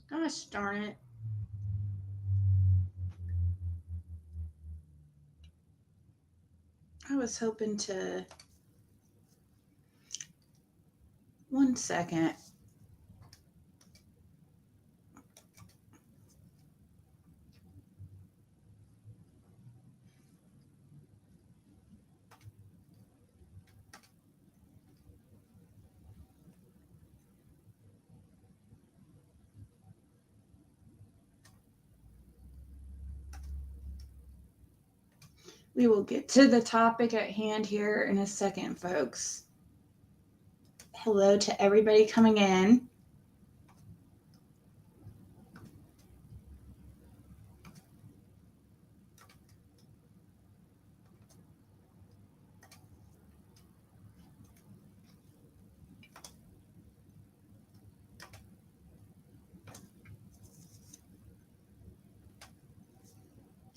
Gosh darn it. I was hoping to. One second. We will get to the topic at hand here in a second, folks. Hello to everybody coming in.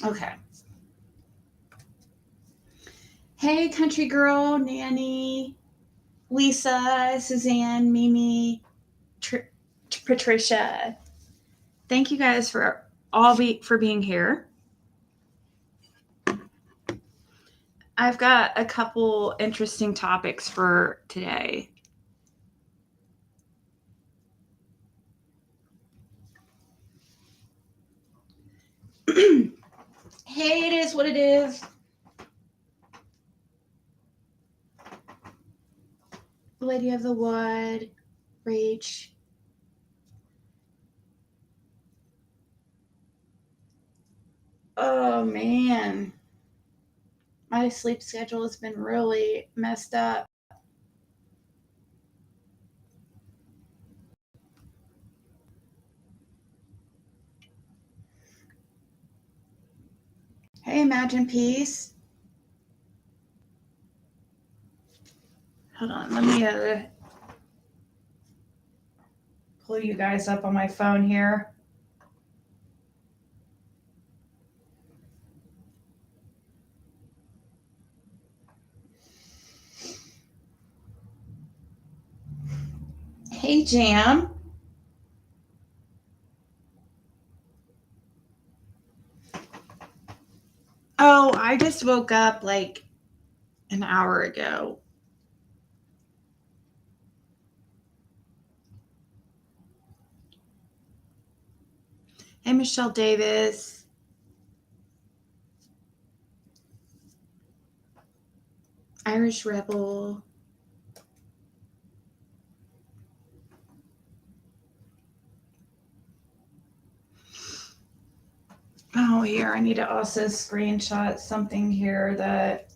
Okay. Hey, country girl, Nanny, Lisa, Suzanne, Mimi, Patricia. Thank you guys for for being here. I've got a couple interesting topics for today. Hey, it is what it is. Lady of the Wood, Rach. Oh man, my sleep schedule has been really messed up. Hey, Imagine Peace. Hold on, let me pull you guys up on my phone here. Hey, Jam. Oh, I just woke up like an hour ago. Hey, Michelle Davis. Irish Rebel. Oh, here, I need to also screenshot something here that.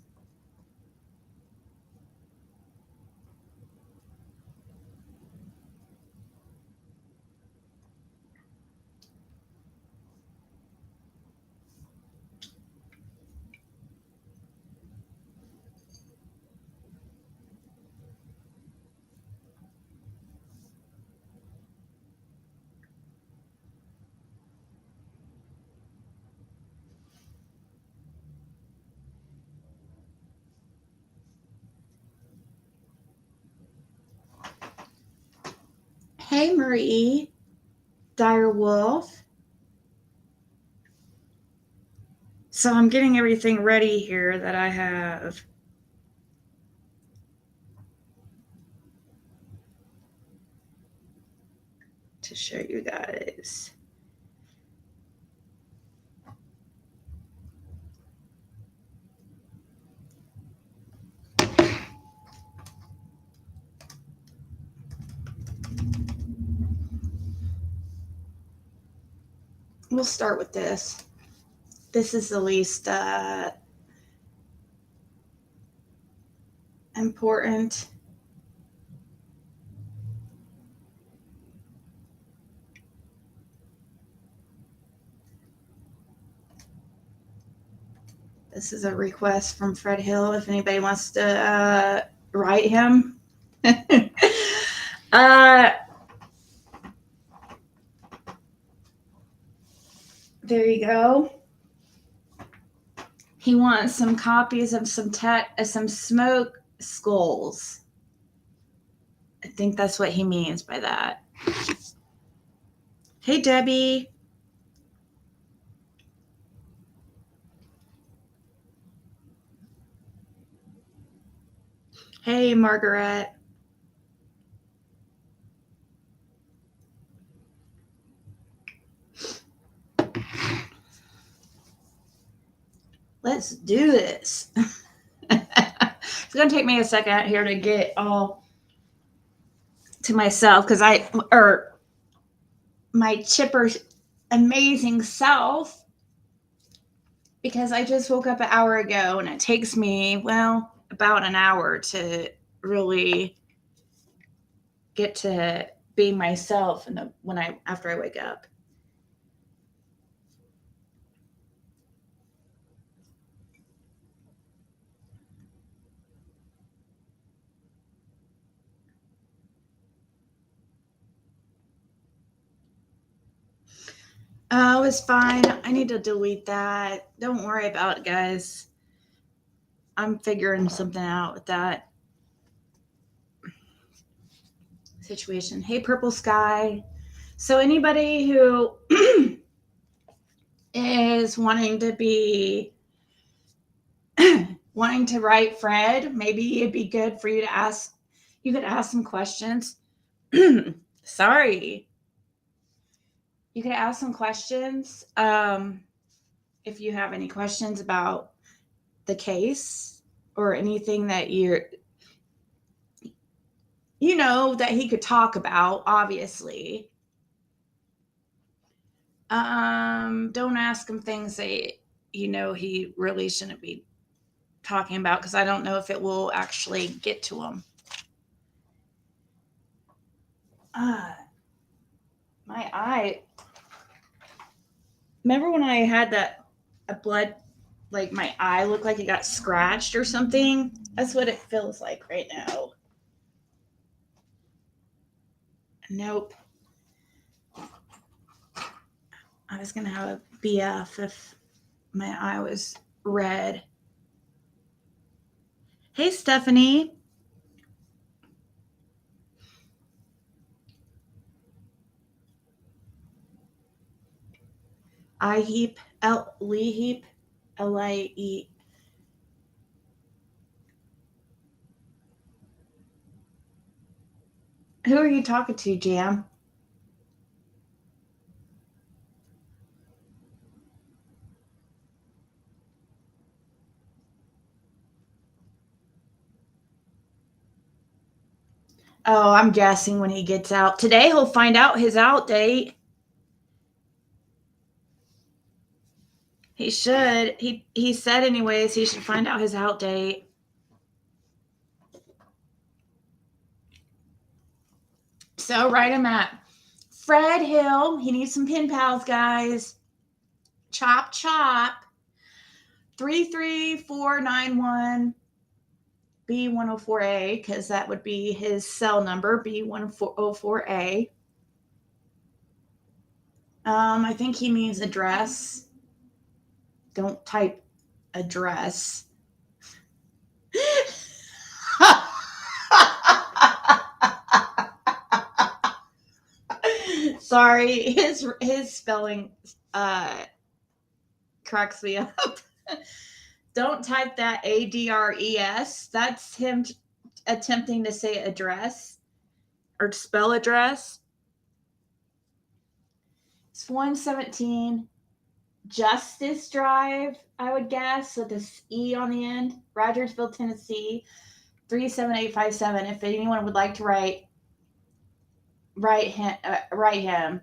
Hey, Marie. Dire Wolf. So I'm getting everything ready here that I have. To show you guys. We'll start with this. This is the least important. This is a request from Fred Hill if anybody wants to write him. There you go. He wants some copies of some smoke skulls. I think that's what he means by that. Hey, Debbie. Hey, Margaret. Let's do this. It's going to take me a second here to get all to myself because my chipper amazing self, because I just woke up an hour ago and it takes me, well, about an hour to really get to be myself after I wake up. Oh, it's fine. I need to delete that. Don't worry about it, guys. I'm figuring something out with that situation. Hey, Purple Sky. So, anybody who is wanting to write Fred, maybe it'd be good for you to ask. You could ask some questions. Sorry. You could ask some questions if you have any questions about the case or anything that that he could talk about, obviously. Don't ask him things that he really shouldn't be talking about, because I don't know if it will actually get to him. My eye. Remember when I had a blood, like my eye looked like it got scratched or something? That's what it feels like right now. Nope. I was going to have a BF if my eye was red. Hey, Stephanie. I heap, Lee heap, LIE. Who are you talking to, Jam? Oh, I'm guessing when he gets out. Today he'll find out his out date. He should. He said anyways he should find out his out date. So write him at Fred Hill. He needs some pen pals, guys. Chop chop. 33491 B104A, because that would be his cell number, B104A. I think he means address. Don't type address. Sorry, his spelling cracks me up. Don't type that ADRES. That's him attempting to say address or spell address. It's 117 Justice Drive, I would guess, with this E on the end. Rogersville, Tennessee, 37857. If anyone would like to write him.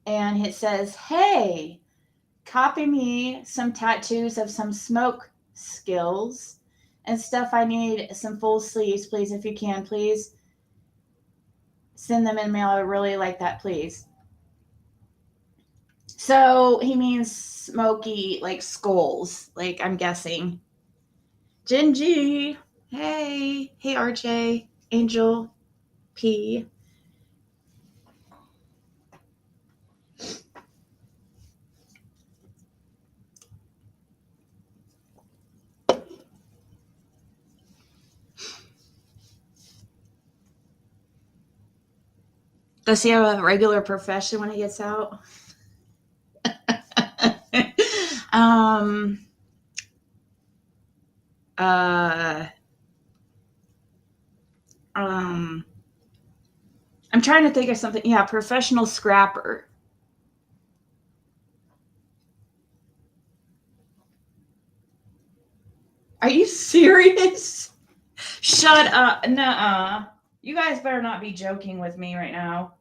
And it says, hey, copy me some tattoos of some smoke skills and stuff. I need some full sleeves, please, if you can. Please send them in mail. I would really like that, please. So he means smoky, like skulls, like I'm guessing. Gingy, hey RJ, Angel P. Does he have a regular profession when he gets out? um, uh, um, I'm trying to think of something. Yeah, professional scrapper. Are you serious? Shut up. Nuh-uh. You guys better not be joking with me right now.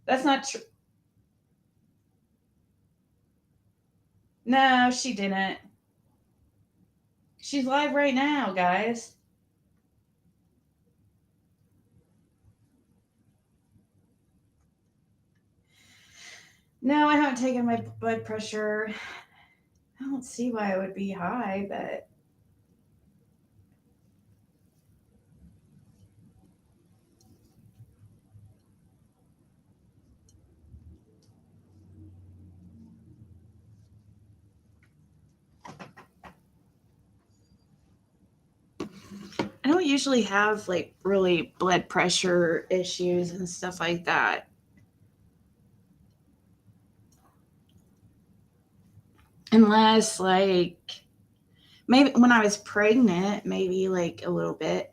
That's not true. No, she didn't. She's live right now, guys. No, I haven't taken my blood pressure. I don't see why it would be high, but I don't usually have like really blood pressure issues and stuff like that. Unless like maybe when I was pregnant, maybe like a little bit.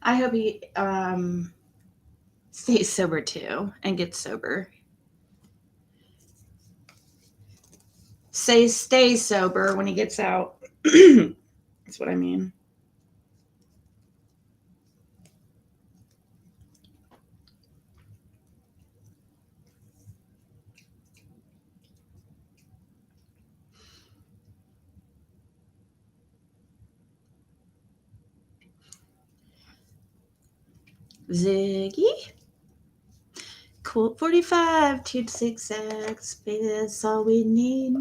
I hope he stays sober too and gets sober. Stay sober when he gets out. That's what I mean. Ziggy. Cool 45, 2 to 6X. Baby, that's all we need.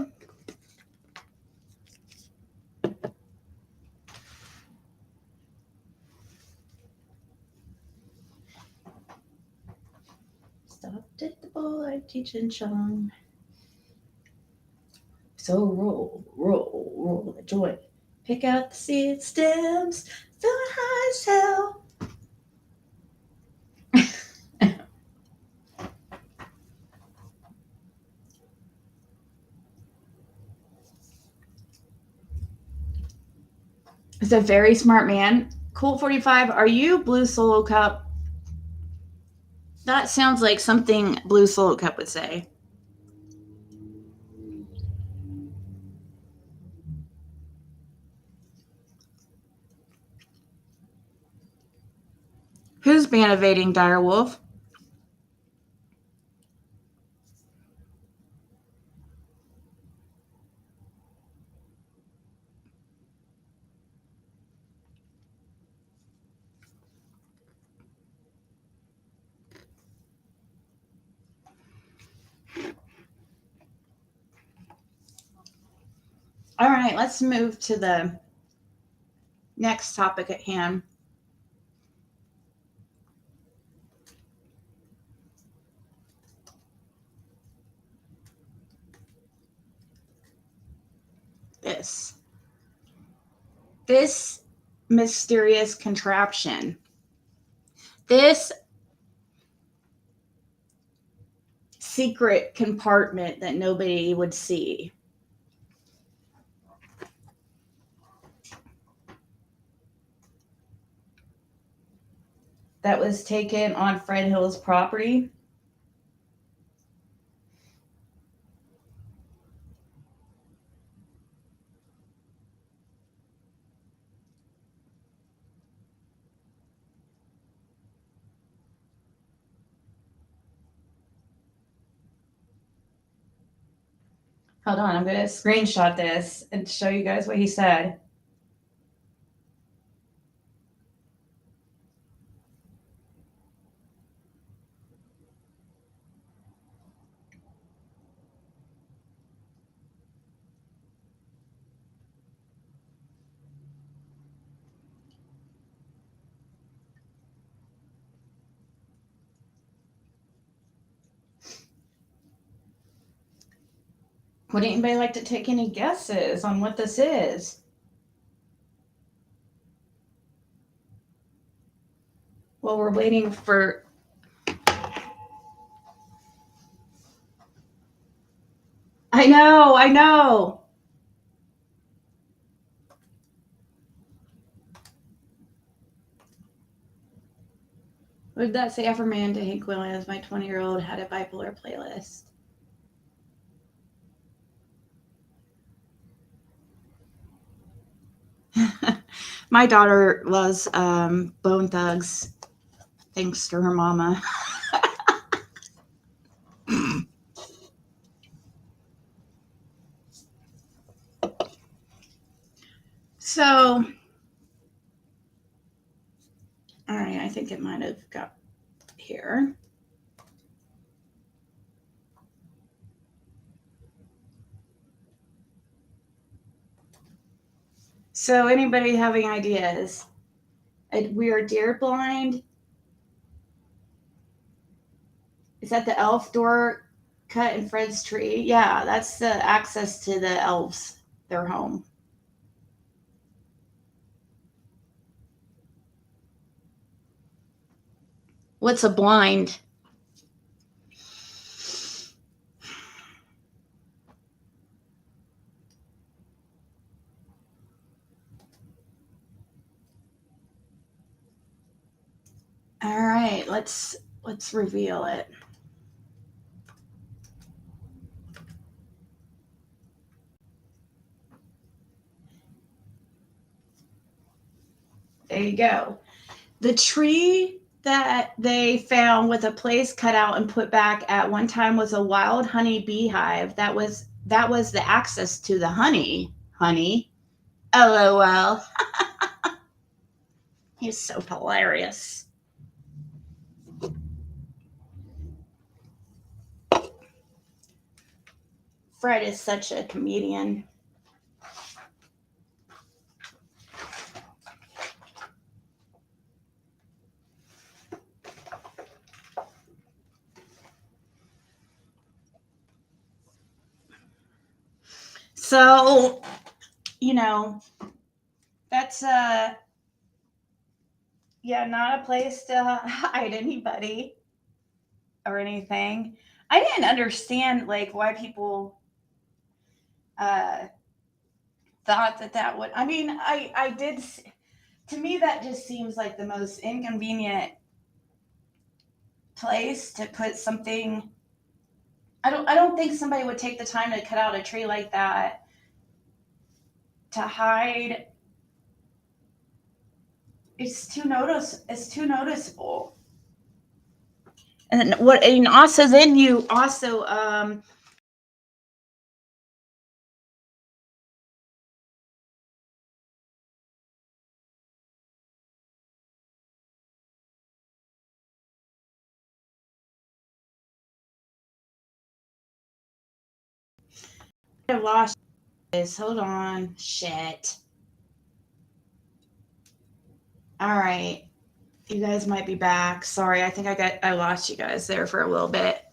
Stopped at the board teaching Chong. So roll the joint. Pick out the seed stems, feeling high as hell. It's a very smart man. Cool 45, are you Blue Solo Cup? That sounds like something Blue Solo Cup would say. Who's ban evading Direwolf? All right, let's move to the next topic at hand. This mysterious contraption. This secret compartment that nobody would see. That was taken on Fred Hill's property. Hold on, I'm going to screenshot this and show you guys what he said. Would anybody like to take any guesses on what this is? Well, we're waiting for... I know, I know. What did that say? Affirmation to Hank Williams. My 20-year-old had a bipolar playlist. My daughter loves Bone Thugs, thanks to her mama. So, all right, I think it might have got here. So, anybody having ideas? We are deer blind. Is that the elf door cut in Fred's tree? Yeah, that's the access to the elves, their home. What's a blind? All right, let's reveal it. There you go. The tree that they found with a place cut out and put back at one time was a wild honey beehive. That was the access to the honey. Honey. LOL. He's so hilarious. Fred is such a comedian. So, that's not a place to hide anybody or anything. I didn't understand like why people uh thought that would. I mean, I did. To me, that just seems like the most inconvenient place to put something. I don't think somebody would take the time to cut out a tree like that to hide. It's too noticeable. And also then you also I lost this. Hold on. Shit. All right. You guys might be back. Sorry, I think I lost you guys there for a little bit.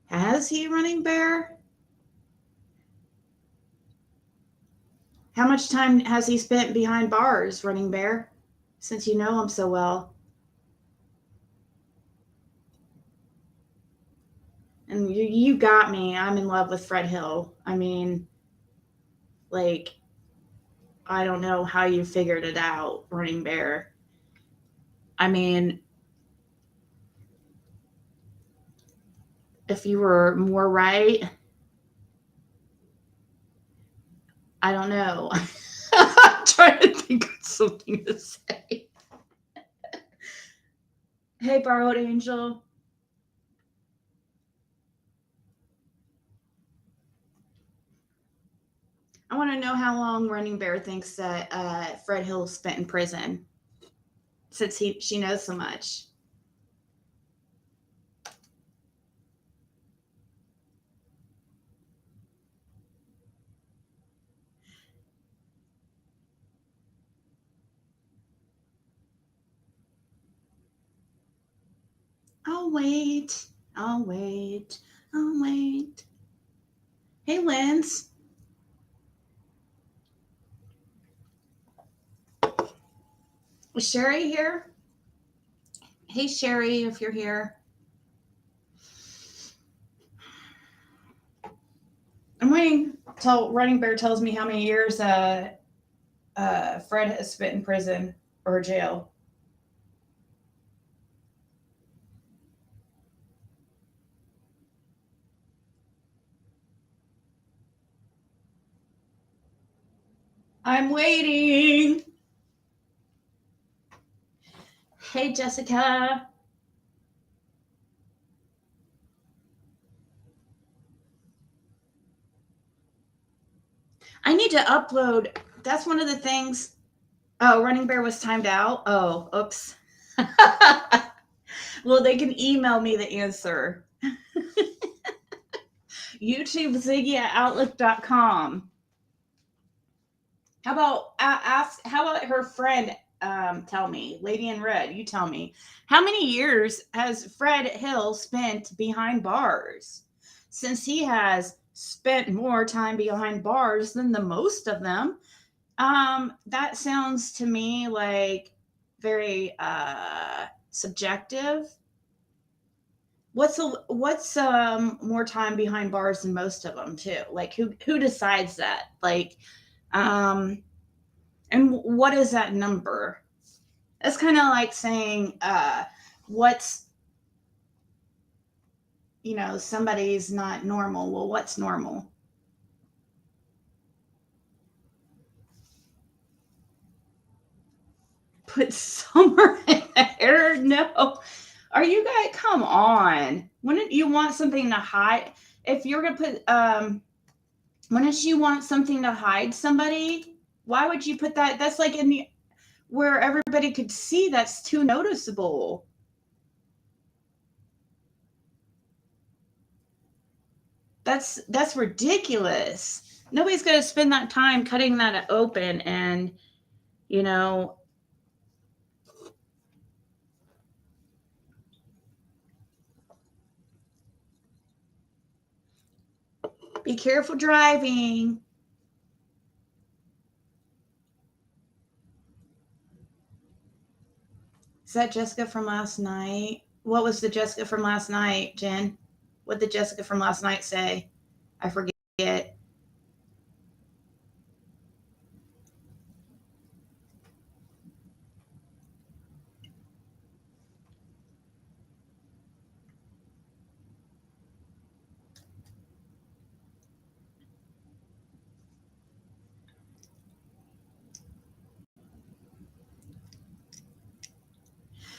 Has he, Running Bear? How much time has he spent behind bars, Running Bear? Since you know him so well. And you got me. I'm in love with Fred Hill. I mean, like, I don't know how you figured it out, Running Bear. I mean, if you were more right, I don't know. I'm trying to think of something to say. Hey, Borrowed Angel. I want to know how long Running Bear thinks that Fred Hill spent in prison, since she knows so much. I'll wait. I'll wait. I'll wait. Hey, Linz. Is Sherry here? Hey, Sherry, if you're here. I'm waiting till Running Bear tells me how many years Fred has spent in prison or jail. I'm waiting. Hey, Jessica. I need to upload. That's one of the things. Oh, Running Bear was timed out. Oh, oops. Well, they can email me the answer. YouTube Ziggy at Outlook.com. How about ask? How about her friend? Tell me, Lady in Red. You tell me. How many years has Fred Hill spent behind bars? Since he has spent more time behind bars than the most of them, that sounds to me like very subjective. What's more time behind bars than most of them too? Like who decides that? Like um and what is that number? It's kind of like saying what's somebody's not normal. Well, what's normal? Put summer in there? No. Are you guys, come on. Wouldn't you want something to hide? If you're gonna put wouldn't you want something to hide somebody? Why would you put that? That's like in the where everybody could see. That's too noticeable. That's ridiculous. Nobody's gonna spend that time cutting that open and you know be careful driving. Is that Jessica from last night? What was the Jessica from last night, Jen? What did Jessica from last night say? I forget.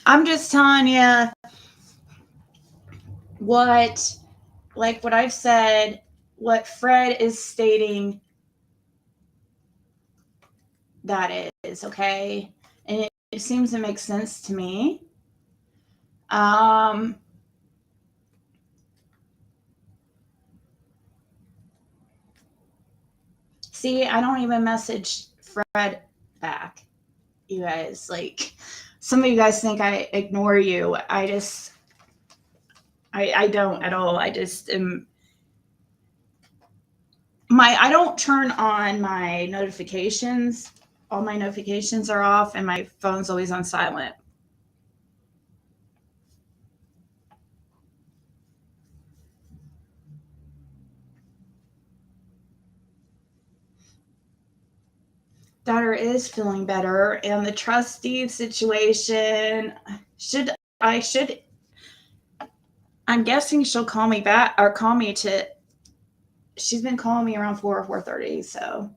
I'm just telling you what, like what I've said, what Fred is stating that is, okay? And it seems to make sense to me. Um, See, I don't even message Fred back. You guys, like, some of you guys think I ignore you. I don't at all. I just am I don't turn on my notifications. All my notifications are off and my phone's always on silent. Daughter is feeling better, and the trustee situation should I'm guessing she'll call me back or call me to. She's been calling me around 4 or 4:30, so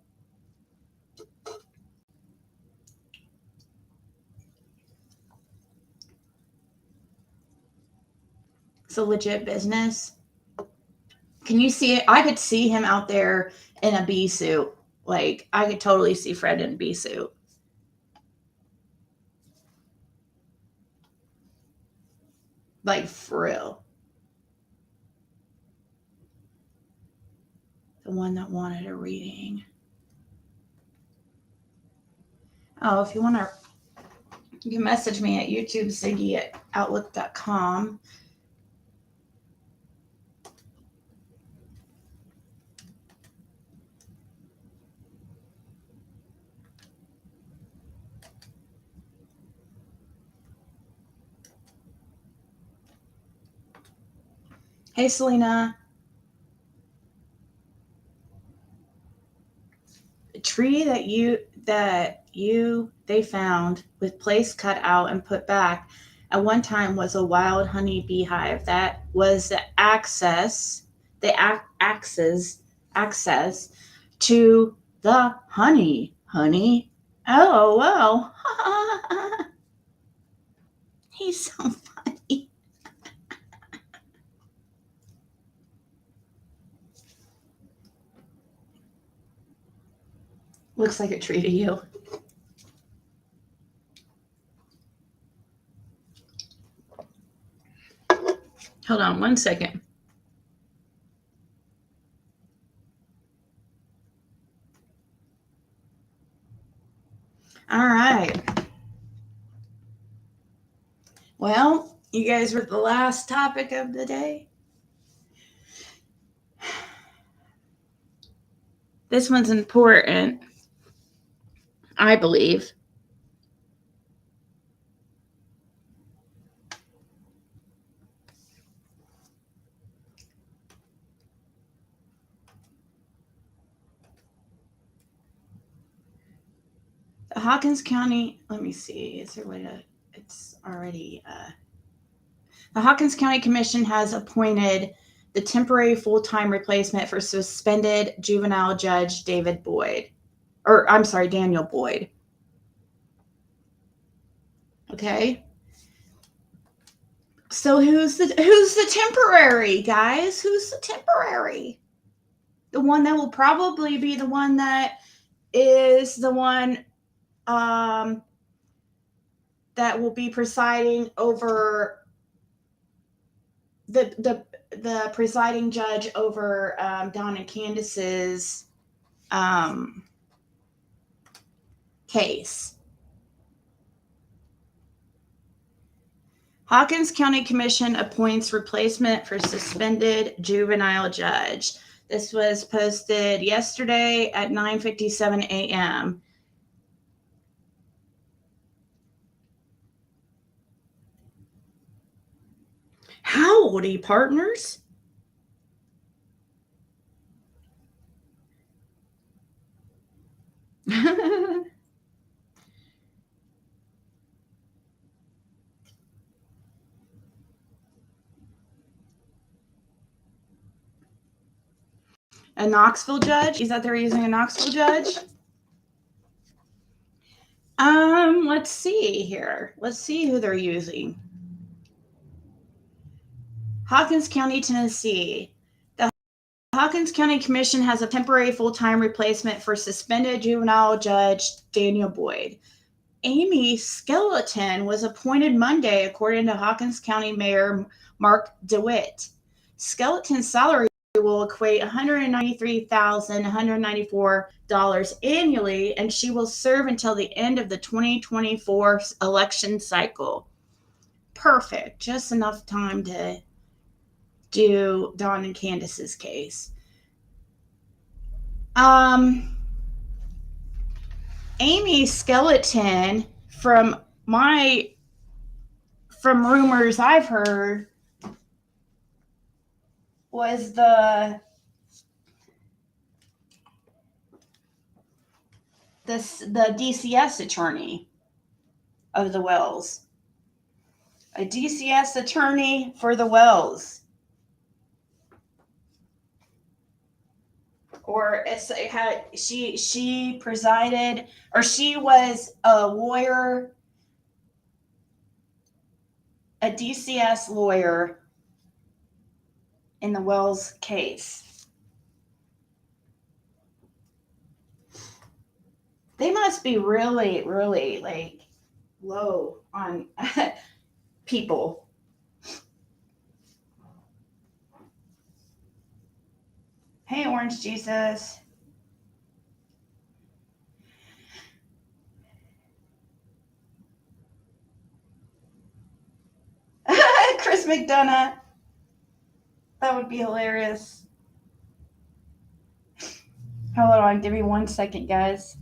it's a legit business. Can you see it? I could see him out there in a bee suit. Like I could totally see Fred in a bee suit. Like for real. The one that wanted a reading. Oh, if you want to, you can message me at YouTube Ziggy at outlook.com. Hey, Selena. The tree they found with place cut out and put back at one time was a wild honey beehive. That was the access to the honey. LOL. He's so funny. Looks like a tree to you. Hold on 1 second. All right. Well, you guys were the last topic of the day. This one's important, I believe. The Hawkins County, let me see, is there a way to, it's already, the Hawkins County Commission has appointed the temporary full-time replacement for suspended juvenile judge Daniel Boyd. Okay. So who's the temporary, guys? Who's the temporary? The one that will probably be the one that is the one that will be presiding over the presiding judge over Don and Candace's case. Hawkins County Commission appoints replacement for suspended juvenile judge. This was posted yesterday at 9:57 a.m. Howdy, partners. A Knoxville judge? Is that they're using a Knoxville judge? Let's see here. Let's see who they're using. Hawkins County, Tennessee. The Hawkins County Commission has a temporary full-time replacement for suspended juvenile judge Daniel Boyd. Amy Skeleton was appointed Monday, according to Hawkins County Mayor Mark DeWitt. Skeleton's salary will equate $193,194 annually, and she will serve until the end of the 2024 election cycle. Perfect. Just enough time to do Dawn and Candace's case. Amy Skeleton, from rumors I've heard, was the DCS attorney of the Wells. A DCS attorney for the Wells. Or she presided, or she was a lawyer, a DCS lawyer in the Wells case. They must be really, really like low on people. Hey, Orange Jesus. McDonough. That would be hilarious. Hold on, give me 1 second, guys.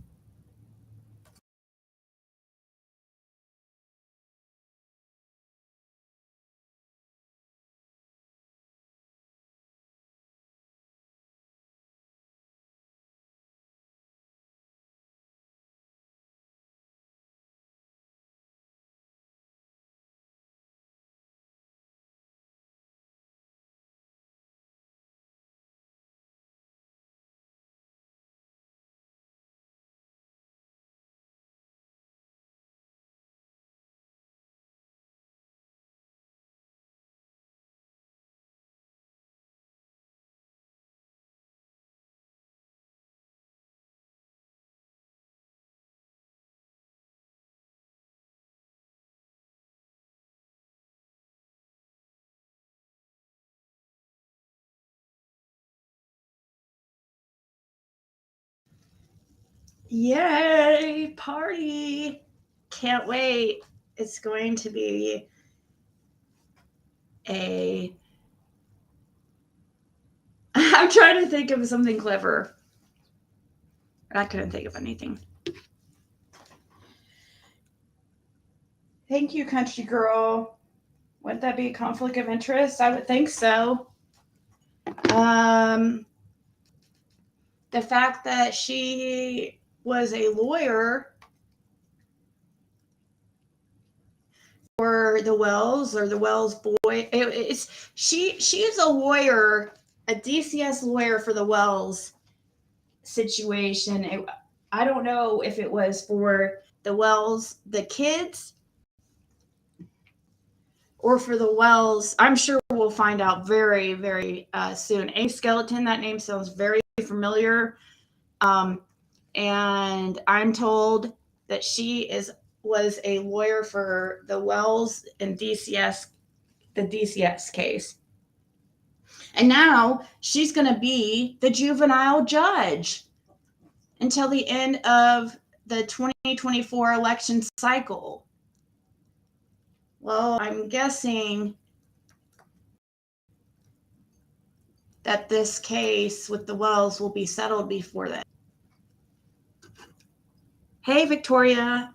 Yay, party. Can't wait. It's going to be I'm trying to think of something clever. I couldn't think of anything. Thank you, country girl. Wouldn't that be a conflict of interest? I would think so. The fact that she was a lawyer for the Wells or the Wells boy, she is a lawyer, a DCS lawyer for the Wells situation. I don't know if it was for the Wells, the kids, or for the Wells. I'm sure we'll find out very, very soon. A Skeleton, that name sounds very familiar. And I'm told that she was a lawyer for the Wells and DCS, the DCS case. And now she's going to be the juvenile judge until the end of the 2024 election cycle. Well, I'm guessing that this case with the Wells will be settled before then. Hey, Victoria.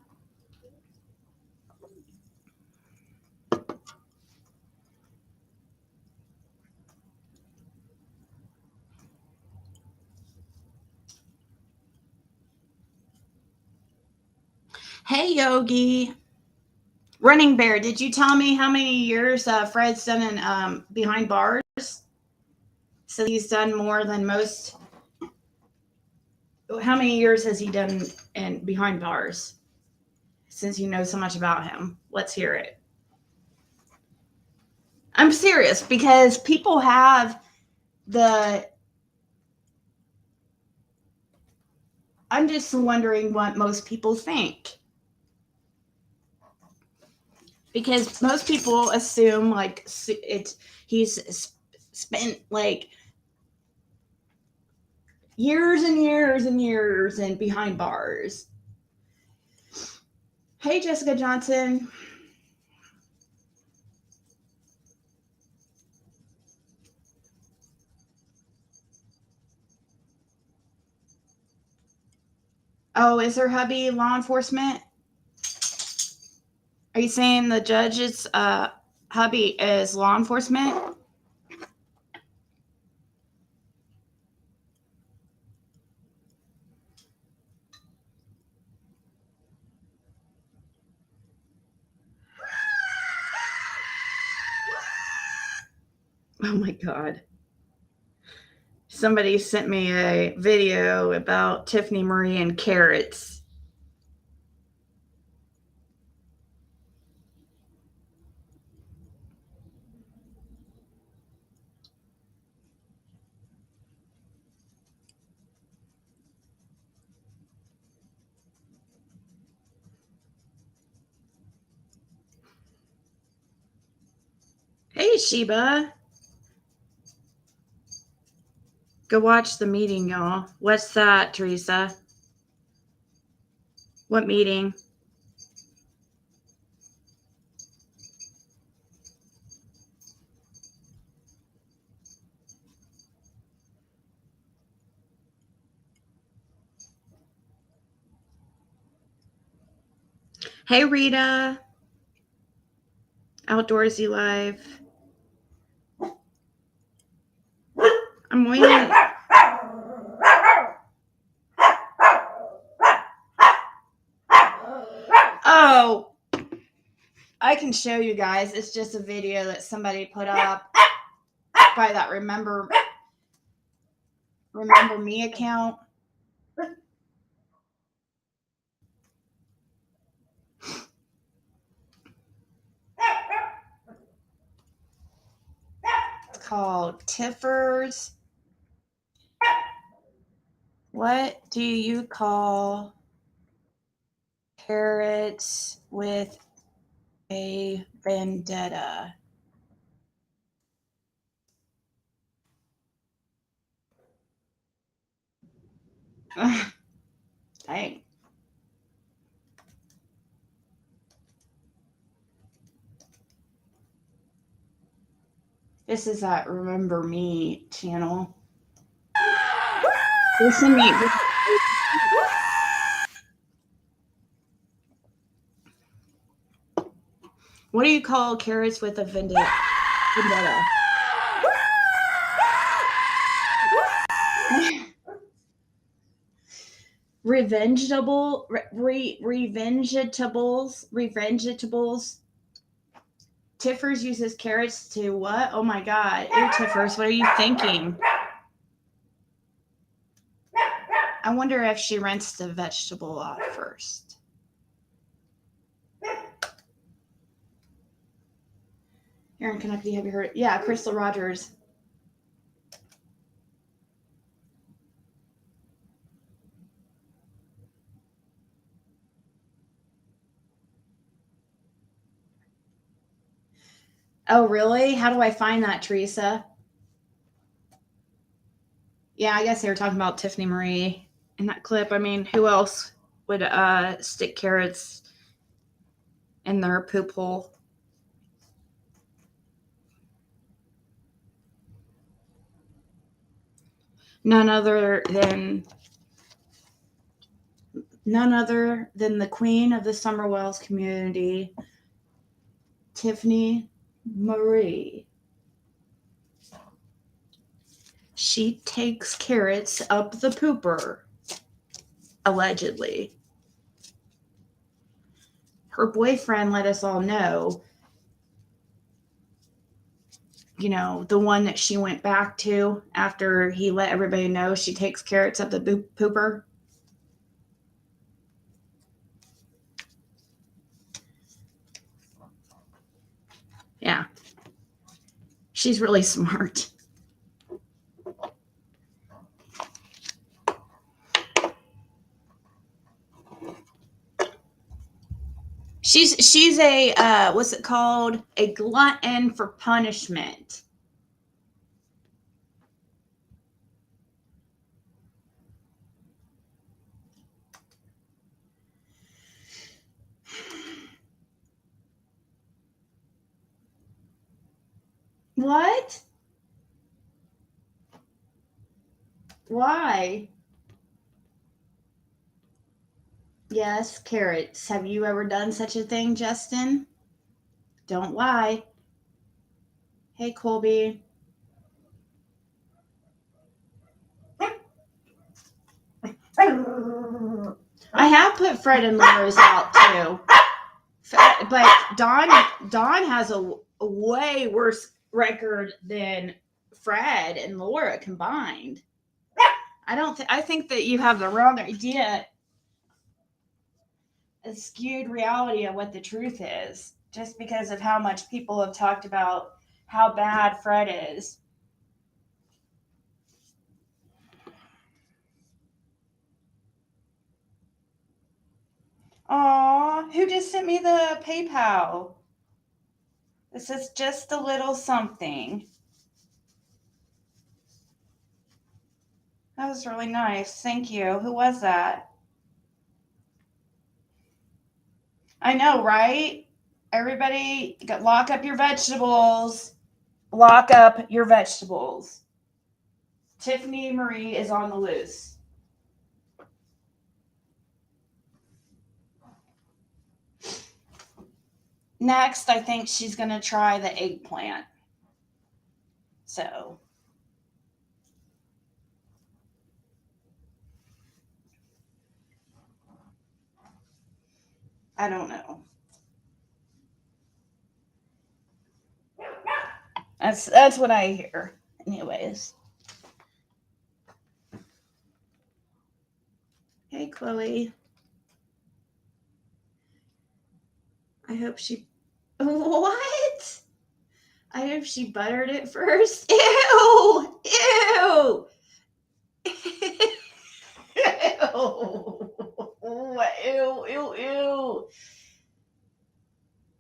Hey, Yogi. Running Bear, did you tell me how many years Fred's done in behind bars? So he's done more than most. How many years has he done in behind bars? Since you know so much about him, let's hear it. I'm serious because people have I'm just wondering what most people think. Because most people assume like he's spent like years and years and years and behind bars. Hey, Jessica Johnson. Oh, is her hubby law enforcement? Are you saying the judge's hubby is law enforcement? Oh my God. Somebody sent me a video about Tiffany Marie and carrots. Hey, Sheba. Go watch the meeting, y'all. What's that, Teresa? What meeting? Hey, Rita. Outdoorsy Live. I'm waiting. Oh, I can show you guys. It's just a video that somebody put up by that Remember Me account. It's called Tiffers. What do you call carrots with a vendetta? Dang. This is that Remember Me channel. Listen to me. What do you call carrots with a vendetta? Revengetables. Tiffers uses carrots to what? Oh my God. Ew, Tiffers, what are you thinking? I wonder if she rinsed the vegetable off first. Aaron Canucky, have you heard? Yeah, Crystal Rogers. Oh, really? How do I find that, Teresa? Yeah, I guess they were talking about Tiffany Marie in that clip. I mean, who else would stick carrots in their poop hole? None other than the queen of the Summer Wells community, Tiffany Marie. She takes carrots up the pooper, allegedly. Her boyfriend let us all know, you know, the one that she went back to after he let everybody know she takes carrots up the pooper. Yeah. She's really smart. She's a what's it called? A glutton for punishment. What? Why? Yes, carrots. Have you ever done such a thing, Justin? Don't lie. Hey, Colby. I have put Fred and Laura's out too, but Dawn has a way worse record than Fred and Laura combined. I think that you have the wrong idea, a skewed reality of what the truth is, just because of how much people have talked about how bad Fred is. Aw, who just sent me the PayPal? This is just a little something. That was really nice. Thank you. Who was that? I know, right? Everybody, lock up your vegetables. Lock up your vegetables. Tiffany Marie is on the loose. next, I think she's going to try the eggplant. So, I don't know. That's what I hear. Anyways. Hey, Chloe. I hope she. What? I hope she buttered it first. Ew! Ew! Ew! Ew! Ew!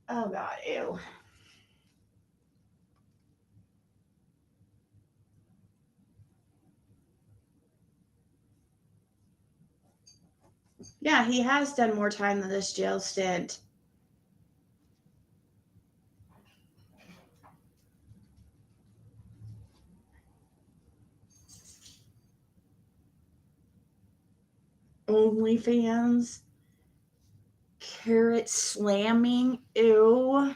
Oh God! Ew! Yeah, he has done more time than this jail stint. OnlyFans. Carrot slamming. Ew.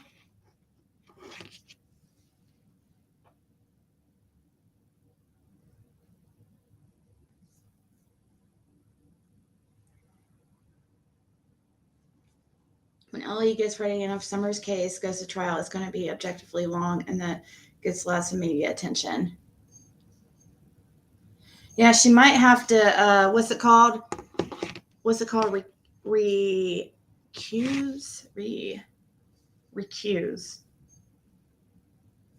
When Ellie gets ready enough, Summer's case goes to trial. It's going to be objectively long, and that gets lots of media attention. Yeah, she might have to. What's it called? What's it called? Recuse. Recuse.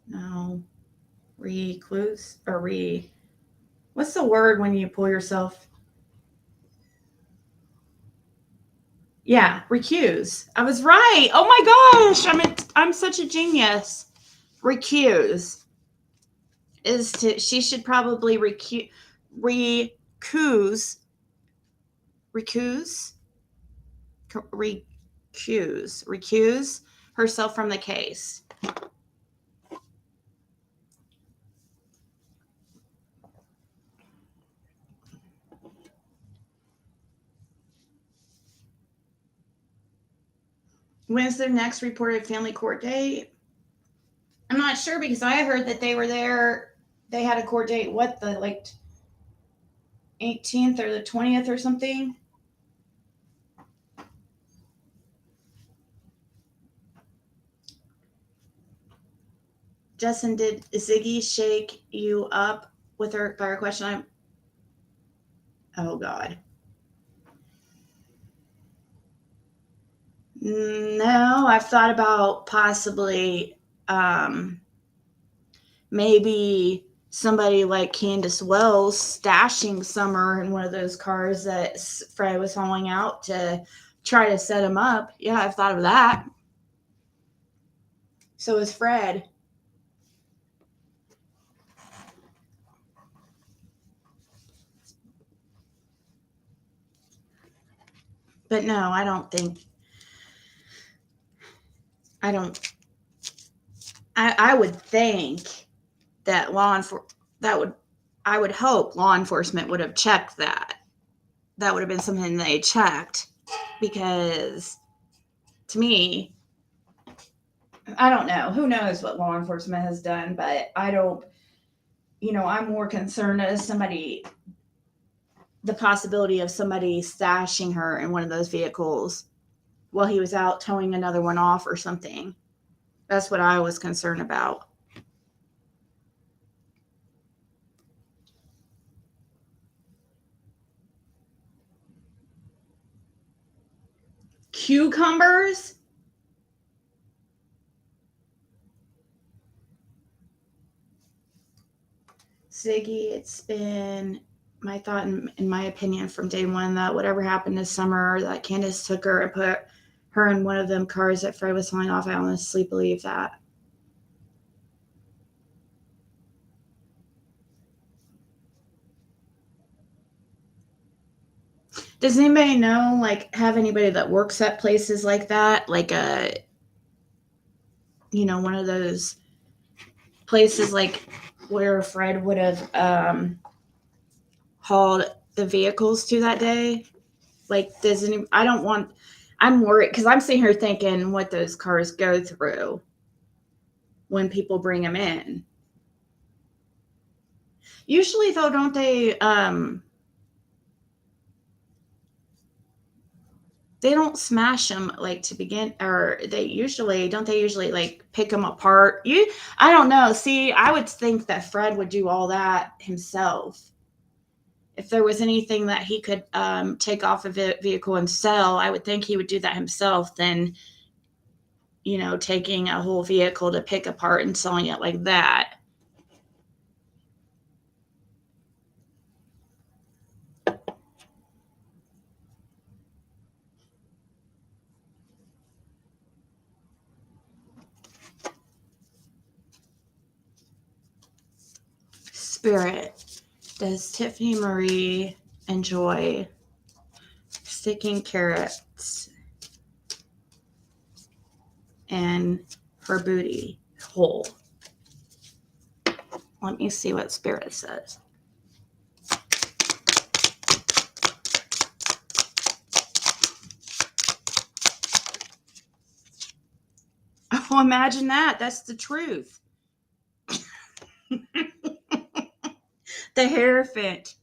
No. Recluse or re. What's the word when you pull yourself? Yeah, recuse. I was right. Oh my gosh, I'm such a genius. Recuse is to. She should probably recuse recuse herself from the case. When's their next reported family court date? I'm not sure because I heard that they were there. They had a court date. What, the 18th or the 20th or something? Justin, did Ziggy shake you up with her by her question? Oh God. No, I've thought about possibly maybe somebody like Candace Wells stashing Summer in one of those cars that Fred was hauling out to try to set him up. Yeah, I've thought of that. So is Fred. But no, I don't think. I don't. I would think that I would hope law enforcement would have checked that. That would have been something they checked because to me, I don't know. Who knows what law enforcement has done, but I don't, I'm more concerned as somebody, the possibility of somebody stashing her in one of those vehicles while he was out towing another one off or something. That's what I was concerned about. Cucumbers? Ziggy, it's been my thought and in my opinion from day one that whatever happened this summer, that Candace took her and put her in one of them cars that Fred was hauling off. I honestly believe that. Does anybody know, have anybody that works at places like that? Like one of those places where Fred would have hauled the vehicles to that day? I don't want, I'm worried because I'm sitting here thinking what those cars go through when people bring them in. Usually, though, don't they don't smash them like to begin, or they usually like pick them apart. I don't know. See, I would think that Fred would do all that himself. If there was anything that he could take off of a vehicle and sell, I would think he would do that himself than, taking a whole vehicle to pick apart and selling it like that. Spirit, does Tiffany Marie enjoy sticking carrots in her booty hole? Let me see what Spirit says. Oh, imagine that. That's the truth. The Hierophant.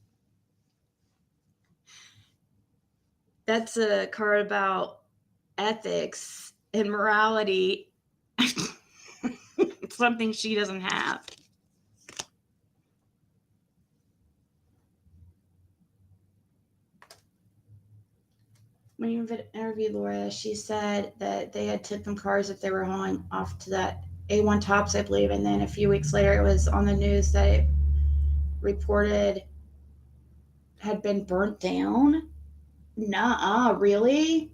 That's a card about ethics and morality. It's something she doesn't have. When you interviewed Laura, she said that they had tipped them cars if they were hauling off to that A1 Tops, I believe. And then a few weeks later, it was on the news that it reported had been burnt down. Nuh-uh, really?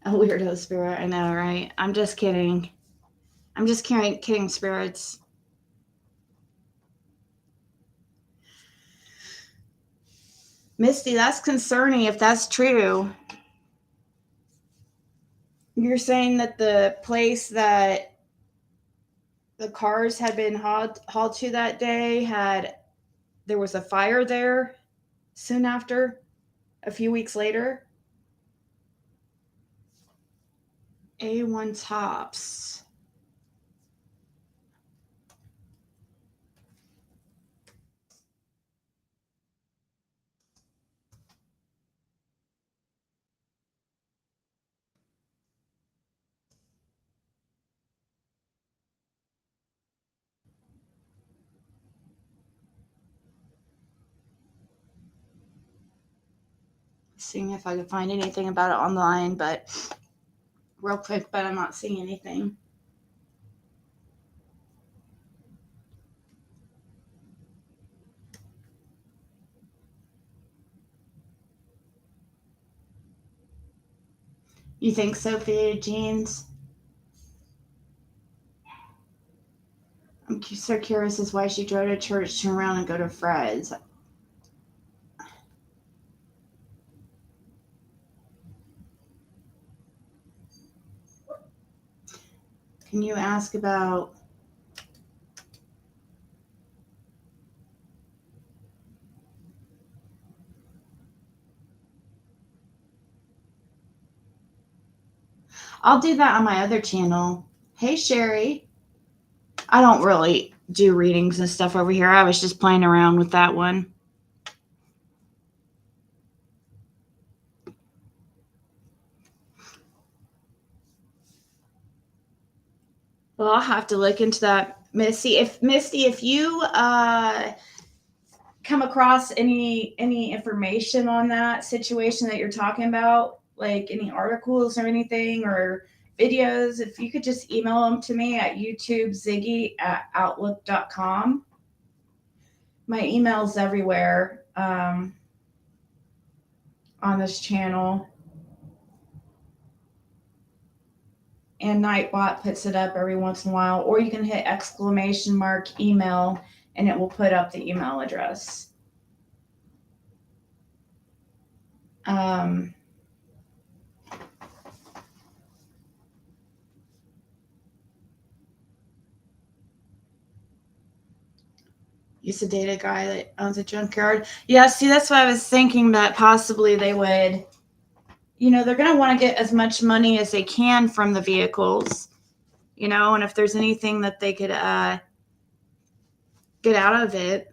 A weirdo, Spirit. I know, right? I'm just kidding. I'm just kidding, spirits. Misty, that's concerning if that's true. You're saying that the place that the cars had been hauled to that day there was a fire there soon after, a few weeks later? A1 Tops. Seeing if I could find anything about it online, but real quick, but I'm not seeing anything. You think so, faded jeans? I'm so curious as why she drove to church, turn around, and go to Fred's. Can you ask about I'll do that on my other channel. Hey, Sherry. I don't really do readings and stuff over here. I was just playing around with that one. Well, I'll have to look into that, Misty. If you come across any information on that situation that you're talking about, like any articles or anything or videos, if you could just email them to me at youtubeziggy@outlook.com. My email's everywhere on this channel. And Nightbot puts it up every once in a while, or you can hit !email and it will put up the email address. Used to date a guy that owns a junkyard. Yeah, see, that's why I was thinking that possibly they would, they're going to want to get as much money as they can from the vehicles, and if there's anything that they could get out of it.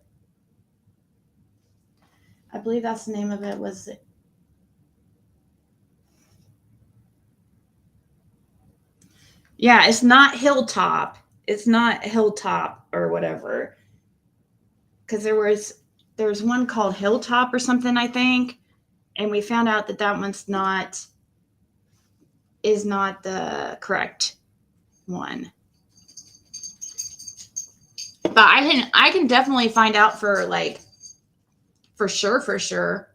I believe that's the name of it was. Yeah, it's not Hilltop. It's not Hilltop or whatever. Because there's one called Hilltop or something, I think, and we found out that one's is not the correct one. But I can definitely find out for sure.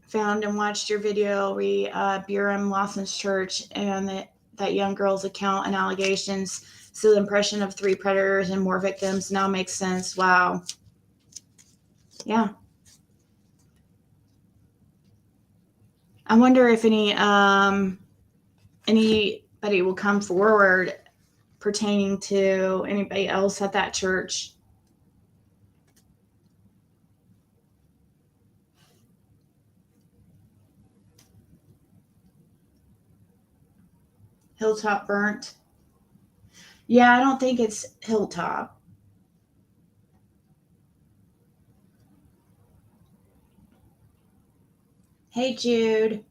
Found and watched your video re Burham Lawson's church and that young girl's account and allegations. So the impression of 3 predators and more victims now makes sense. Wow. Yeah. I wonder if anybody will come forward pertaining to anybody else at that church. Hilltop burnt. Yeah, I don't think it's Hilltop. Hey, Jude.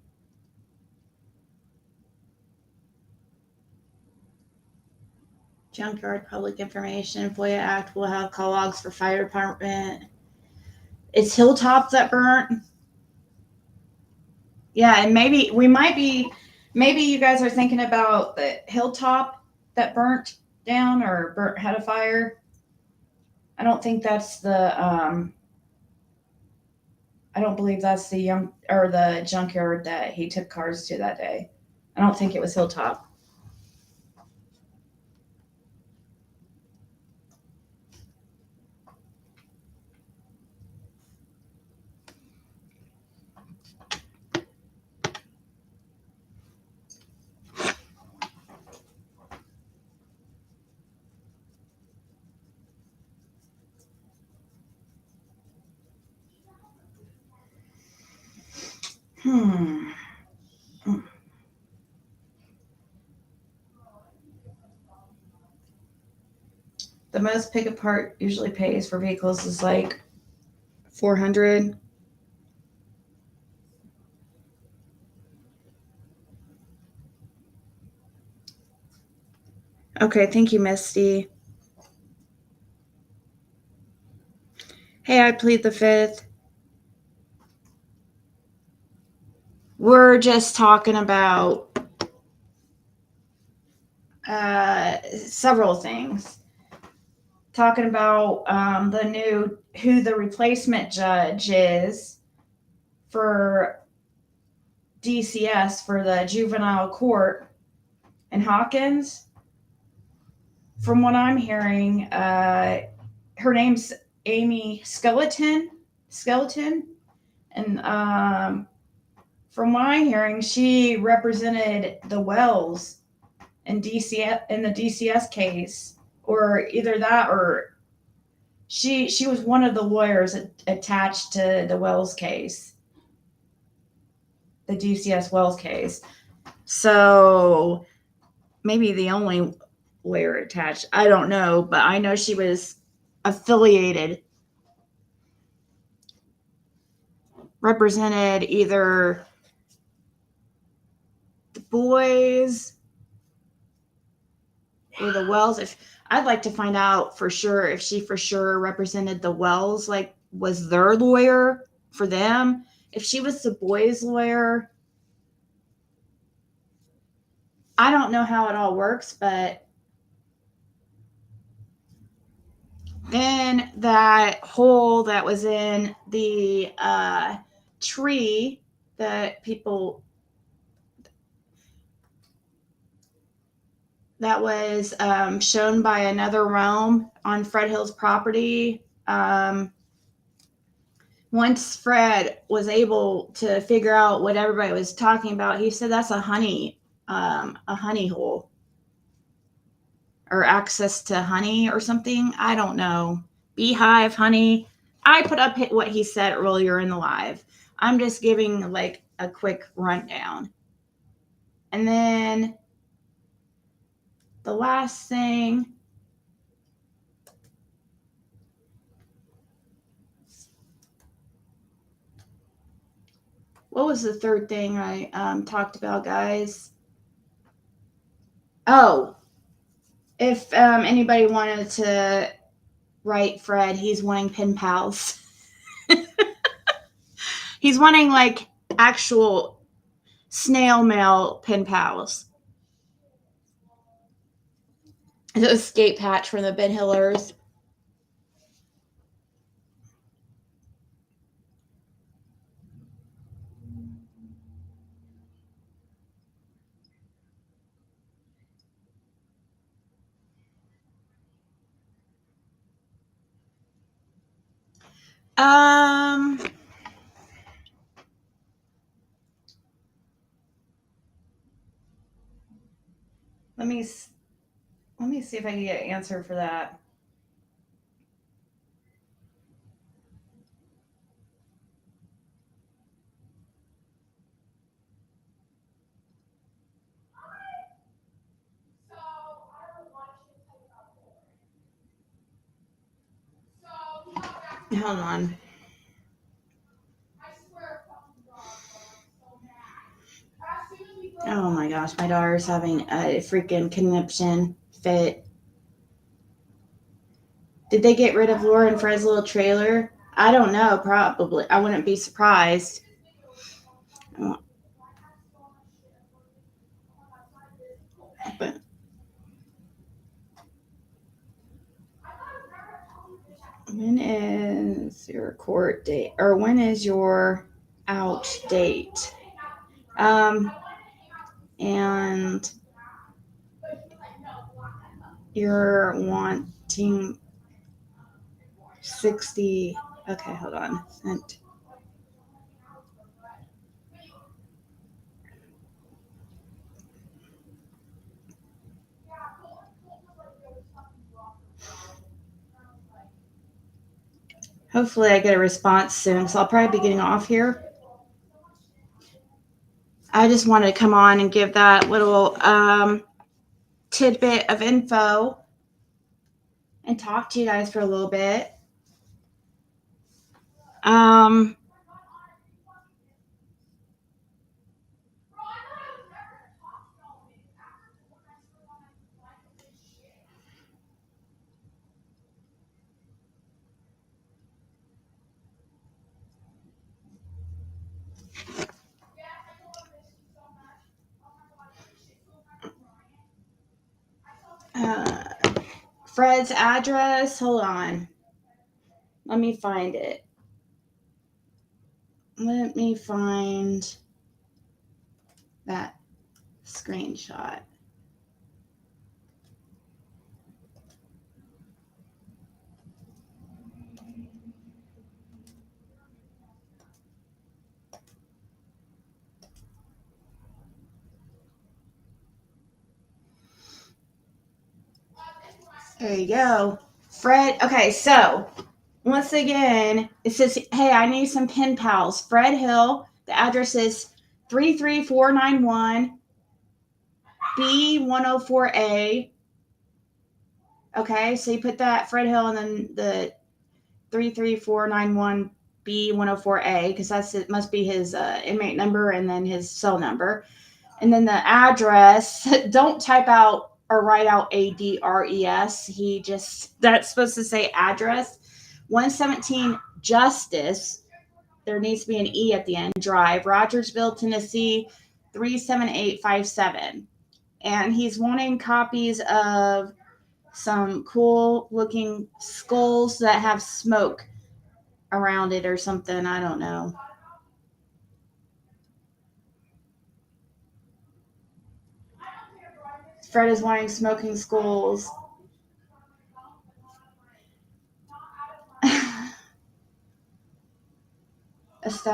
Junkyard Public Information FOIA Act will have call logs for fire department. It's Hilltop that burnt. Yeah, and maybe you guys are thinking about the Hilltop that burnt down or had a fire. I don't think that's I don't believe that's the junkyard that he took cars to that day. I don't think it was Hilltop. The most pick apart usually pays for vehicles is like $400. Okay, thank you, Misty. Hey, I plead the fifth. We're just talking about several things. Talking about who the replacement judge is for DCS for the juvenile court in Hawkins. From what I'm hearing, her name's Amy Skeleton, and from what I'm hearing, she represented the Wells in the DCS case, or either that or she was one of the lawyers attached to the Wells case, the DCS Wells case. So maybe the only lawyer attached. I don't know, but I know she was affiliated, represented either the boys or the Wells. If I'd like to find out for sure if she for sure represented the Wells, like was their lawyer for them. If she was the boys' lawyer, I don't know how it all works, but then that hole that was in the tree that that was shown by another realm on Fred Hill's property, once Fred was able to figure out what everybody was talking about, he said that's a honey hole or access to honey or something. I don't know. Beehive, honey. I put up what he said earlier in the live. I'm just giving like a quick rundown. And then the last thing, what was the third thing I talked about, guys? Oh, if anybody wanted to write Fred, he's wanting pen pals. He's wanting like actual snail mail pen pals. The escape hatch from the Ben Hillers. Let me see if I can get an answer for that. Hold on. Oh my gosh, my daughter's having a freaking conniption fit. Did they get rid of Laura and Fred's little trailer? I don't know, probably. I wouldn't be surprised. But when is your court date? Or when is your out date? And you're wanting 60. Okay, hold on. Hopefully I get a response soon, so I'll probably be getting off here. I just wanted to come on and give that little tidbit of info and talk to you guys for a little bit. Fred's address, hold on. Let me find it. Let me find that screenshot. There you go. Fred, okay, so once again, it says, hey, I need some pen pals. Fred Hill, the address is 33491 B104A. Okay, so you put that Fred Hill and then the 33491 B104A because it must be his inmate number and then his cell number. And then the address, don't type out or write out ADRES. That's supposed to say address. 117 Justice. There needs to be an E at the end. Drive, Rogersville, Tennessee, 37857. And he's wanting copies of some cool looking skulls that have smoke around it or something. I don't know. Fred is wanting smoking skulls.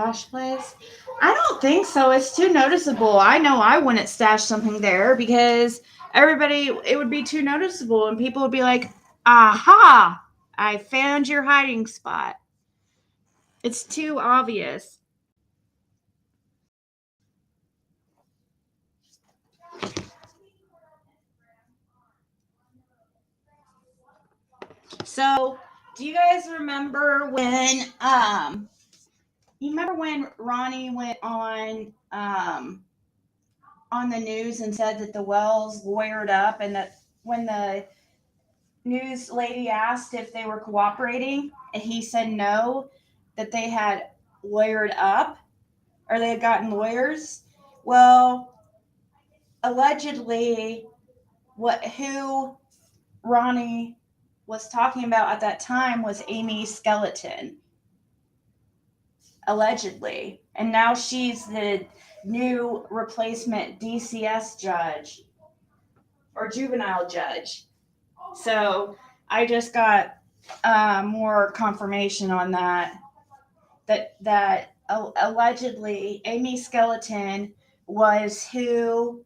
stash place? I don't think so. It's too noticeable. I know I wouldn't stash something there because it would be too noticeable and people would be like, aha, I found your hiding spot. It's too obvious. So, do you guys remember when you remember when Ronnie went on the news and said that the Wells lawyered up, and that when the news lady asked if they were cooperating and he said no, that they had lawyered up or they had gotten lawyers? Well, allegedly, who Ronnie was talking about at that time was Amy Skeleton, allegedly. And now she's the new replacement DCS judge or juvenile judge. So I just got more confirmation on that allegedly Amy Skeleton was who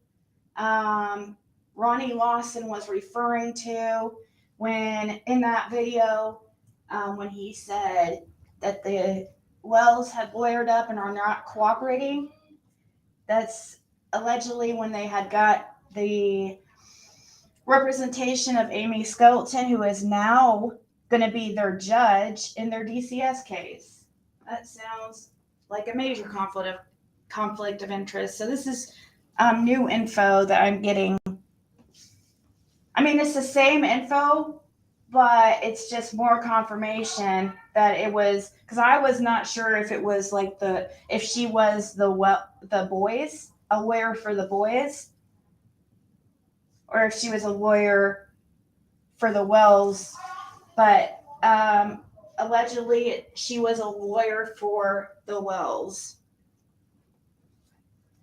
Ronnie Lawson was referring to when in that video when he said that the Wells had lawyered up and are not cooperating. That's allegedly when they had got the representation of Amy Skeleton, who is now going to be their judge in their DCS case. That sounds like a major conflict of interest. So this is new info that I'm getting. I mean, it's the same info, but it's just more confirmation that it was, because I was not sure if it was like if she was the boys, a lawyer for the boys, or if she was a lawyer for the Wells. But allegedly she was a lawyer for the Wells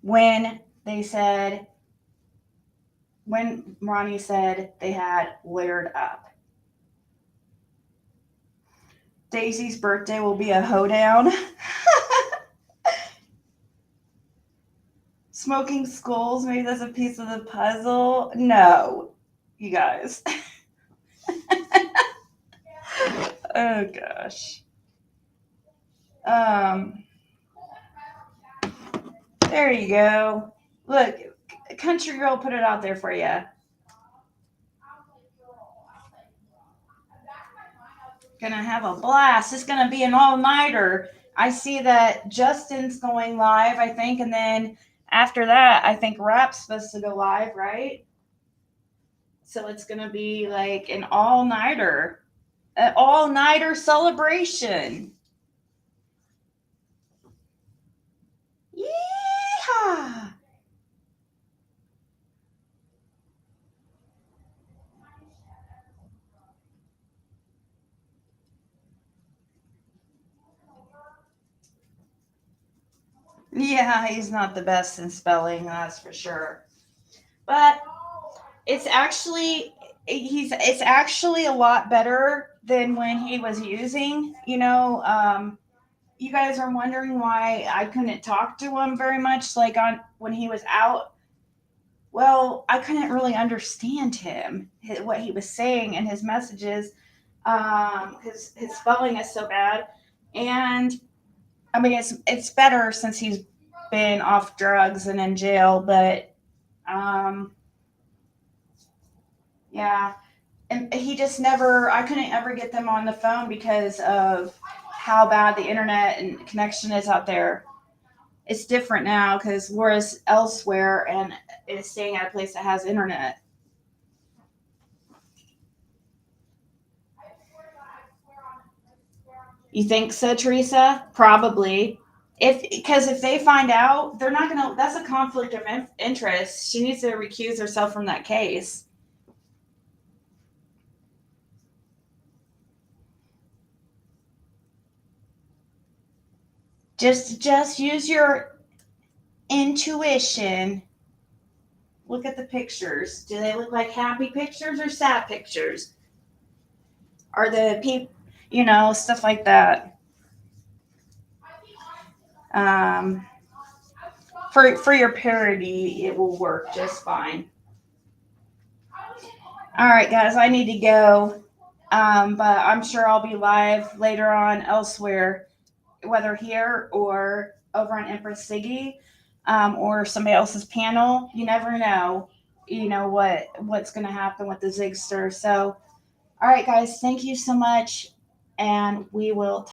when Ronnie said they had lawyered up. Daisy's birthday will be a hoedown. Smoking skulls, maybe that's a piece of the puzzle. No, you guys. Oh gosh. There you go. Look, Country Girl put it out there for you. Gonna have a blast. It's gonna be an all-nighter. I see that Justin's going live, I think, and then after that, I think Rap's supposed to go live, right? So it's gonna be like an all-nighter celebration. Yeehaw! Yeah, he's not the best in spelling, that's for sure. But it's actually a lot better than when he was using. You guys are wondering why I couldn't talk to him very much, like on when he was out. Well, I couldn't really understand what he was saying and his messages, because his spelling is so bad. And I mean, it's better since he's been off drugs and in jail, but yeah. And he just I couldn't ever get them on the phone because of how bad the internet and connection is out there. It's different now because Laura's elsewhere and is staying at a place that has internet. You think so, Teresa? Probably. Because if they find out, they're not gonna. That's a conflict of interest. She needs to recuse herself from that case. Just use your intuition. Look at the pictures. Do they look like happy pictures or sad pictures? Are the people, stuff like that. For your parody, it will work just fine. All right, guys, I need to go. But I'm sure I'll be live later on elsewhere, whether here or over on Empress Siggy, or somebody else's panel. You never know, what's going to happen with the Zigster. So, all right, guys, thank you so much, and we will